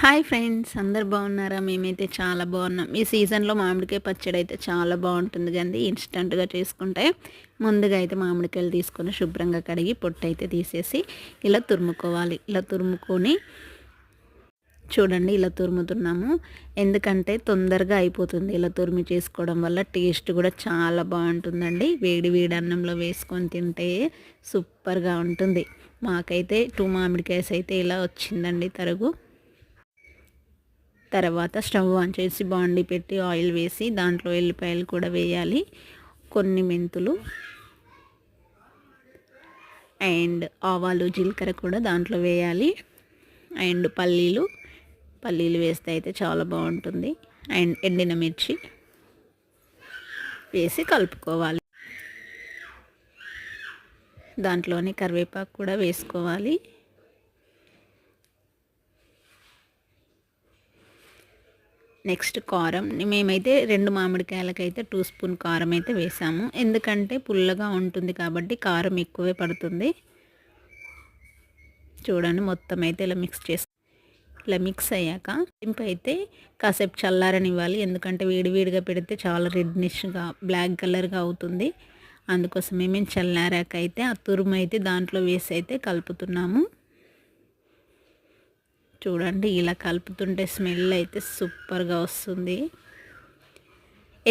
Hi friends, అందరు బాగున్నారా? మేమైతే చాలా బాగున్నాం. ఈ సీజన్లో మామిడికాయ పచ్చడి అయితే చాలా బాగుంటుంది కానీ ఇన్స్టంట్గా చేసుకుంటే. ముందుగా అయితే మామిడికాయలు తీసుకొని శుభ్రంగా కడిగి పొట్టు అయితే తీసేసి ఇలా తురుముకోవాలి. ఇలా తురుముకొని చూడండి, ఇలా తురుముతున్నాము. ఎందుకంటే తొందరగా అయిపోతుంది. ఇలా తురిమి చేసుకోవడం వల్ల టేస్ట్ కూడా చాలా బాగుంటుందండి. వేడి వేడి అన్నంలో వేసుకొని తింటే సూపర్గా ఉంటుంది. మాకైతే 2 మామిడికాయస్ అయితే ఇలా వచ్చిందండి తరుగు. తర్వాత స్టవ్ ఆన్ చేసి బాండి పెట్టి ఆయిల్ వేసి దాంట్లో ఎల్లిపాయలు కూడా వేయాలి, కొన్ని మెంతులు అండ్ ఆవాలు జీలకర్ర కూడా దాంట్లో వేయాలి, అండ్ పల్లీలు వేస్తే అయితే చాలా బాగుంటుంది, అండ్ ఎండిన మిర్చి వేసి కలుపుకోవాలి. దాంట్లోనే కరివేపాకు కూడా వేసుకోవాలి. నెక్స్ట్ కారం, మేమైతే 2 మామిడికాయలకైతే 2 స్పూన్ కారం అయితే వేసాము. ఎందుకంటే పుల్లగా ఉంటుంది కాబట్టి కారం ఎక్కువే పడుతుంది. చూడండి, మొత్తం అయితే ఇలా మిక్స్ అయ్యాక అయితే కాసేపు చల్లారనివ్వాలి. ఎందుకంటే వేడివేడిగా పెడితే చాలా రెడ్నిష్గా బ్లాక్ కలర్గా అవుతుంది. అందుకోసమే మేము చల్లారాక అయితే ఆ తురుము అయితే దాంట్లో వేసి అయితే కలుపుతున్నాము. చూడండి, ఇలా కలుపుతుంటే స్మెల్ అయితే సూపర్గా వస్తుంది.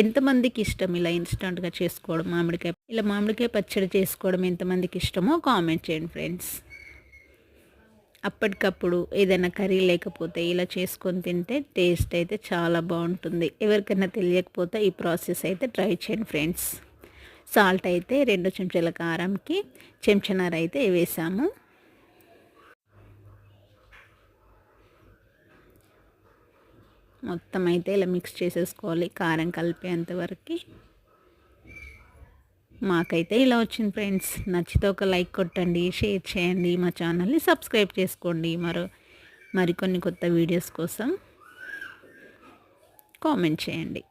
ఎంతమందికి ఇష్టం ఇలా ఇన్స్టంట్గా చేసుకోవడం మామిడికాయ పచ్చడి చేసుకోవడం ఎంతమందికి ఇష్టమో కామెంట్ చేయండి ఫ్రెండ్స్. అప్పటికప్పుడు ఏదైనా కర్రీ లేకపోతే ఇలా చేసుకొని తింటే టేస్ట్ అయితే చాలా బాగుంటుంది. ఎవరికైనా తెలియకపోతే ఈ ప్రాసెస్ అయితే ట్రై చేయండి ఫ్రెండ్స్. సాల్ట్ అయితే 2 చెంచాల కారంకి చెంచన్నర అయితే వేసాము. మొత్తం అయితే ఇలా మిక్స్ చేసేసుకోవాలి కారం కలిపేంతవరకు. మాకైతే ఇలా వచ్చింది ఫ్రెండ్స్. నచ్చితే ఒక లైక్ కొట్టండి, షేర్ చేయండి, మా ఛానల్ని సబ్స్క్రైబ్ చేసుకోండి. మరికొన్ని కొత్త వీడియోస్ కోసం కామెంట్ చేయండి.